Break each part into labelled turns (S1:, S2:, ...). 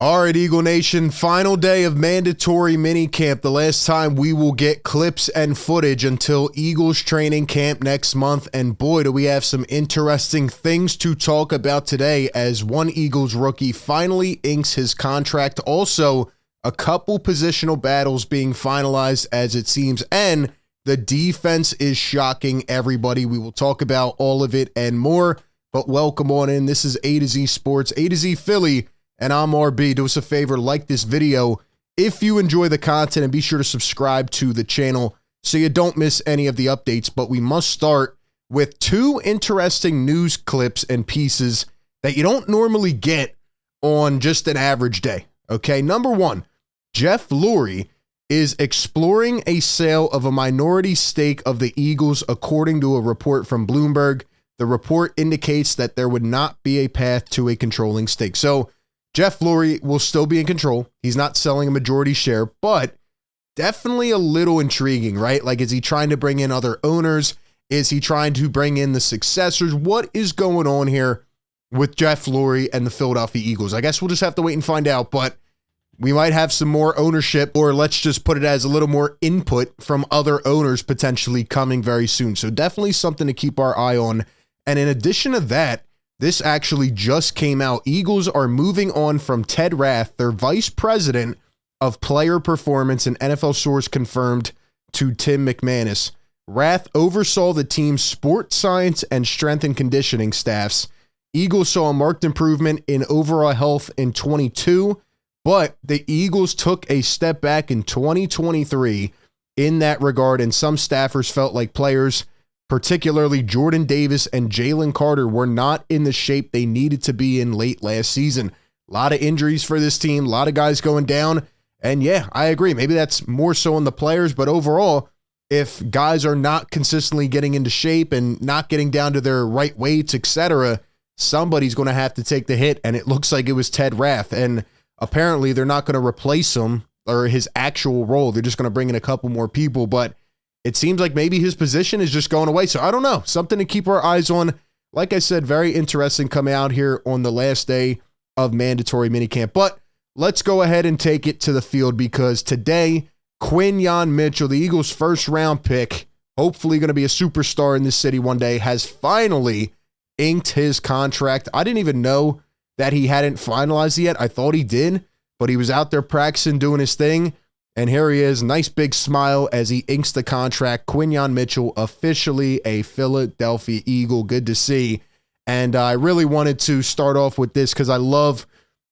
S1: All right, Eagle Nation, final day of mandatory minicamp. The last time we will get clips and footage until Eagles training camp next month. And boy, do we have some interesting things to talk about today as one Eagles rookie finally inks his contract. Also, a couple positional battles being finalized as it seems. And the defense is shocking everybody. We will talk about all of it and more. But welcome on in. This is A to Z Sports, A to Z Philly. And I'm RB. Do us a favor, like this video if you enjoy the content, and be sure to subscribe to the channel so you don't miss any of the updates. But we must start with two interesting news clips and pieces that you don't normally get on just an average day. Okay, number one, Jeff Lurie is exploring a sale of a minority stake of the Eagles, according to a report from Bloomberg. The report indicates that there would not be a path to a controlling stake. So Jeff Lurie will still be in control. He's not selling a majority share, but definitely a little intriguing, right? Like, is he trying to bring in other owners? Is he trying to bring in the successors? What is going on here with Jeff Lurie and the Philadelphia Eagles? I guess we'll just have to wait and find out, but we might have some more ownership, or let's just put it as a little more input from other owners potentially coming very soon. So definitely something to keep our eye on. And in addition to that, this actually just came out. Eagles are moving on from Ted Rath, their vice president of player performance, and NFL source confirmed to Tim McManus. Rath oversaw the team's sports science and strength and conditioning staffs. Eagles saw a marked improvement in overall health in 22, but the Eagles took a step back in 2023 in that regard, and some staffers felt like players, particularly Jordan Davis and Jalen Carter, were not in the shape they needed to be in late last season. A lot of injuries for this team, a lot of guys going down. And yeah, I agree. Maybe that's more so on the players, but overall, if guys are not consistently getting into shape and not getting down to their right weights, etc., somebody's going to have to take the hit. And it looks like it was Ted Rath. And apparently they're not going to replace him or his actual role. They're just going to bring in a couple more people. But it seems like maybe his position is just going away. So I don't know. Something to keep our eyes on. Like I said, very interesting coming out here on the last day of mandatory minicamp. But let's go ahead and take it to the field, because today, Quinyon Mitchell, the Eagles' first round pick, hopefully going to be a superstar in this city one day, has finally inked his contract. I didn't even know that he hadn't finalized it yet. I thought he did, but he was out there practicing, doing his thing. And here he is, nice big smile as he inks the contract. Quinyon Mitchell, officially a Philadelphia Eagle. Good to see. And I really wanted to start off with this because I love,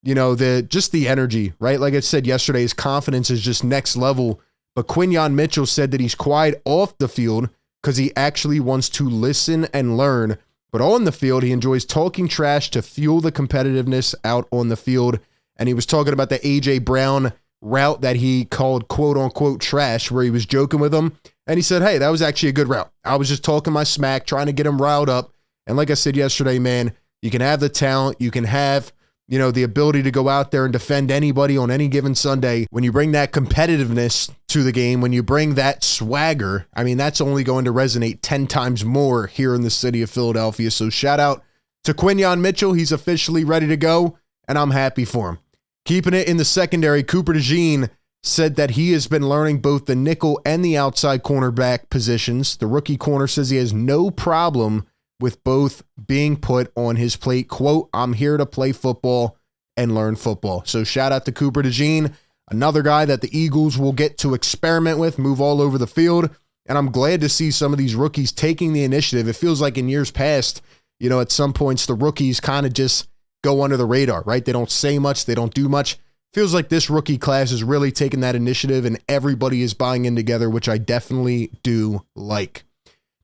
S1: just the energy, right? Like I said yesterday, his confidence is just next level. But Quinyon Mitchell said that he's quiet off the field because he actually wants to listen and learn. But on the field, he enjoys talking trash to fuel the competitiveness out on the field. And he was talking about the A.J. Brown route that he called quote unquote trash, where he was joking with him. And he said, hey, that was actually a good route. I was just talking my smack, trying to get him riled up. And like I said yesterday, man, you can have the talent, you can have, the ability to go out there and defend anybody on any given Sunday. When you bring that competitiveness to the game, when you bring that swagger, I mean, that's only going to resonate 10 times more here in the city of Philadelphia. So shout out to Quinyon Mitchell. He's officially ready to go, and I'm happy for him. Keeping it in the secondary, Cooper DeJean said that he has been learning both the nickel and the outside cornerback positions. The rookie corner says he has no problem with both being put on his plate. Quote, I'm here to play football and learn football. So shout out to Cooper DeJean, another guy that the Eagles will get to experiment with, move all over the field. And I'm glad to see some of these rookies taking the initiative. It feels like in years past, at some points the rookies kind of just go under the radar, right? They don't say much. They don't do much. Feels like this rookie class is really taking that initiative and everybody is buying in together, which I definitely do like.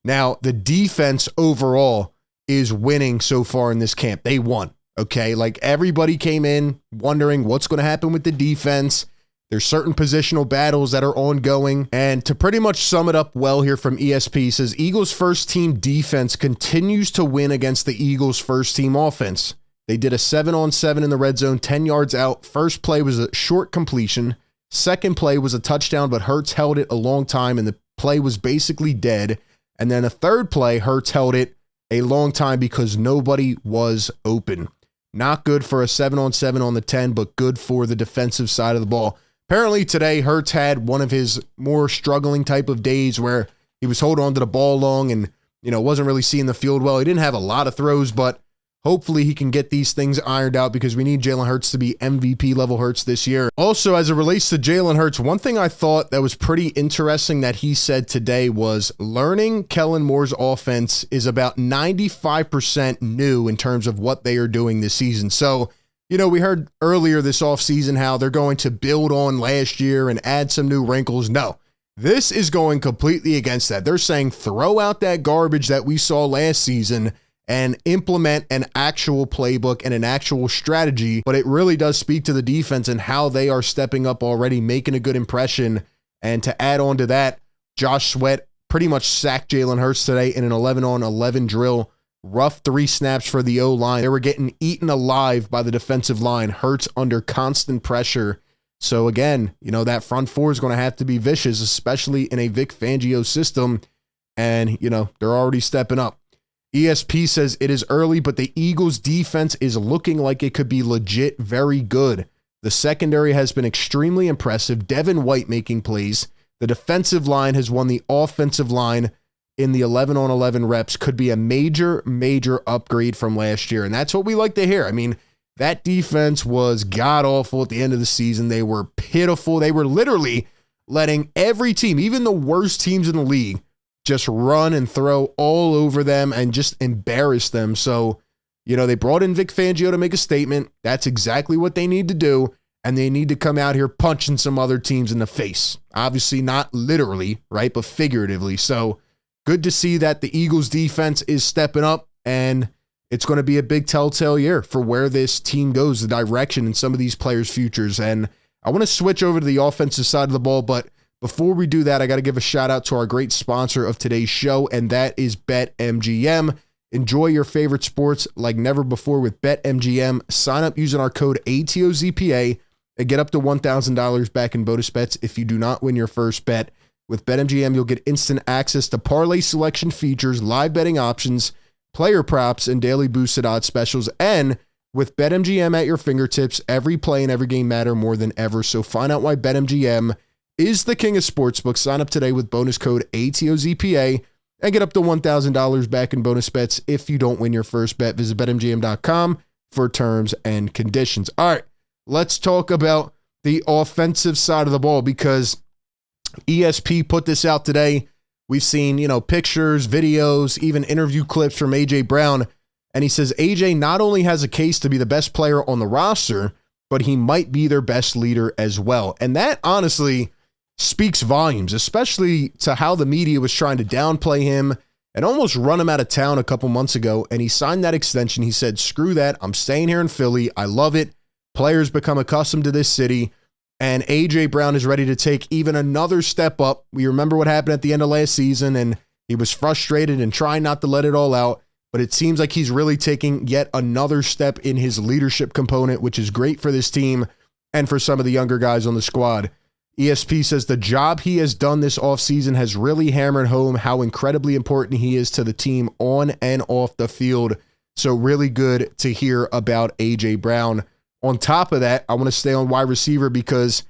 S1: Now, the defense overall is winning so far in this camp. They won, okay? Like, everybody came in wondering what's going to happen with the defense. There's certain positional battles that are ongoing. And to pretty much sum it up well here from ESP, says Eagles first team defense continues to win against the Eagles first team offense. They did a 7-on-7 in the red zone, 10 yards out. First play was a short completion. Second play was a touchdown, but Hurts held it a long time, and the play was basically dead. And then a third play, Hurts held it a long time because nobody was open. Not good for a 7-on-7 on the 10, but good for the defensive side of the ball. Apparently today, Hurts had one of his more struggling type of days where he was holding on to the ball long and, wasn't really seeing the field well. He didn't have a lot of throws, but hopefully he can get these things ironed out because we need Jalen Hurts to be MVP level Hurts this year. Also, as it relates to Jalen Hurts, one thing I thought that was pretty interesting that he said today was learning Kellen Moore's offense is about 95% new in terms of what they are doing this season. So, we heard earlier this offseason how they're going to build on last year and add some new wrinkles. No, this is going completely against that. They're saying throw out that garbage that we saw last season and implement an actual playbook and an actual strategy. But it really does speak to the defense and how they are stepping up already, making a good impression. And to add on to that, Josh Sweat pretty much sacked Jalen Hurts today in an 11-on-11 drill. Rough 3 snaps for the O-line. They were getting eaten alive by the defensive line. Hurts under constant pressure. So again, that front four is going to have to be vicious, especially in a Vic Fangio system. And, they're already stepping up. ESP says it is early, but the Eagles defense is looking like it could be legit very good. The secondary has been extremely impressive. Devin White making plays. The defensive line has won the offensive line in the 11-on-11 reps. Could be a major, major upgrade from last year. And that's what we like to hear. I mean, that defense was god-awful at the end of the season. They were pitiful. They were literally letting every team, even the worst teams in the league, just run and throw all over them and just embarrass them. So, they brought in Vic Fangio to make a statement. That's exactly what they need to do. And they need to come out here punching some other teams in the face. Obviously not literally, right? But figuratively. So good to see that the Eagles defense is stepping up, and it's going to be a big telltale year for where this team goes, the direction and some of these players' futures. And I want to switch over to the offensive side of the ball, but before we do that, I got to give a shout out to our great sponsor of today's show, and that is BetMGM. Enjoy your favorite sports like never before with BetMGM. Sign up using our code ATOZPA and get up to $1,000 back in bonus bets if you do not win your first bet. With BetMGM, you'll get instant access to parlay selection features, live betting options, player props, and daily boosted odds specials. And with BetMGM at your fingertips, every play and every game matter more than ever. So find out why BetMGM is the king of sportsbooks. Sign up today with bonus code ATOZPA and get up to $1,000 back in bonus bets if you don't win your first bet. Visit BetMGM.com for terms and conditions. All right, let's talk about the offensive side of the ball because ESP put this out today. We've seen, pictures, videos, even interview clips from A.J. Brown. And he says A.J. not only has a case to be the best player on the roster, but he might be their best leader as well. And that honestly speaks volumes, especially to how the media was trying to downplay him and almost run him out of town a couple months ago. And he signed that extension. He said, screw that. I'm staying here in Philly. I love it. Players become accustomed to this city. And A.J. Brown is ready to take even another step up. We remember what happened at the end of last season, and he was frustrated and trying not to let it all out. But it seems like he's really taking yet another step in his leadership component, which is great for this team and for some of the younger guys on the squad. ESP says the job he has done this offseason has really hammered home how incredibly important he is to the team on and off the field. So really good to hear about A.J. Brown. On top of that, I want to stay on wide receiver because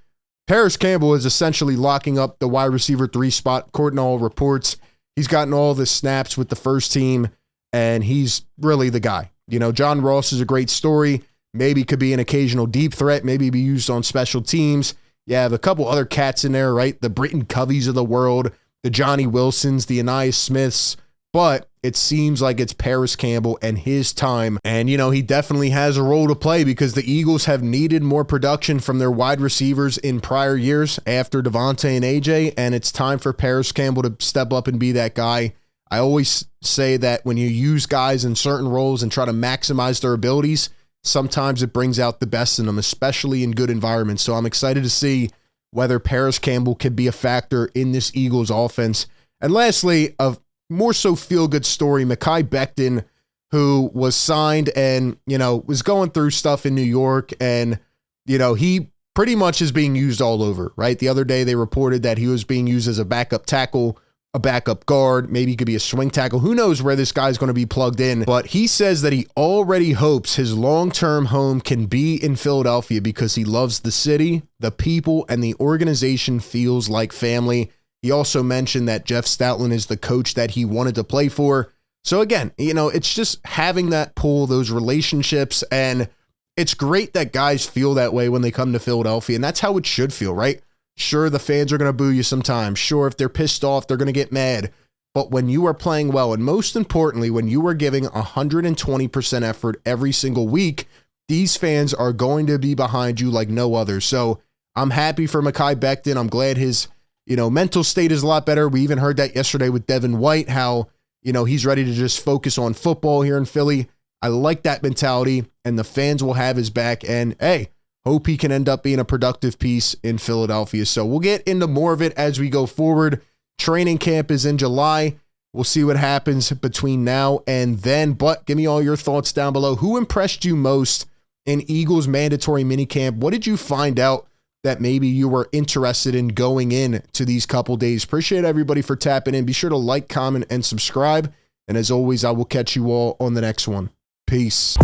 S1: Paris Campbell is essentially locking up the wide receiver 3 spot, according to all reports. He's gotten all the snaps with the first team, and he's really the guy. John Ross is a great story. Maybe could be an occasional deep threat, maybe be used on special teams. You have a couple other cats in there, right? The Britton Coveys of the world, the Johnny Wilsons, the Anais Smiths, but it seems like it's Paris Campbell and his time. And, he definitely has a role to play because the Eagles have needed more production from their wide receivers in prior years after Devontae and AJ, and it's time for Paris Campbell to step up and be that guy. I always say that when you use guys in certain roles and try to maximize their abilities, sometimes it brings out the best in them, especially in good environments. So I'm excited to see whether Paris Campbell can be a factor in this Eagles offense. And lastly, a more so feel-good story, Mekhi Becton, who was signed and, was going through stuff in New York. And, he pretty much is being used all over, right? The other day they reported that he was being used as a backup tackle a backup guard, maybe he could be a swing tackle. Who knows where this guy's going to be plugged in, but he says that he already hopes his long-term home can be in Philadelphia because he loves the city, the people, and the organization feels like family. He also mentioned that Jeff Stoutland is the coach that he wanted to play for. So again, you know, it's just having that pull, those relationships, and it's great that guys feel that way when they come to Philadelphia, and that's how it should feel, right? Sure, the fans are going to boo you sometimes. Sure, if they're pissed off, they're going to get mad. But when you are playing well, and most importantly, when you are giving 120% effort every single week, these fans are going to be behind you like no other. So I'm happy for Mekhi Becton. I'm glad his, mental state is a lot better. We even heard that yesterday with Devin White, how, he's ready to just focus on football here in Philly. I like that mentality, and the fans will have his back. And hey, hope he can end up being a productive piece in Philadelphia. So we'll get into more of it as we go forward. Training camp is in July. We'll see what happens between now and then. But give me all your thoughts down below. Who impressed you most in Eagles mandatory minicamp? What did you find out that maybe you were interested in going in to these couple days? Appreciate everybody for tapping in. Be sure to like, comment, and subscribe. And as always, I will catch you all on the next one. Peace.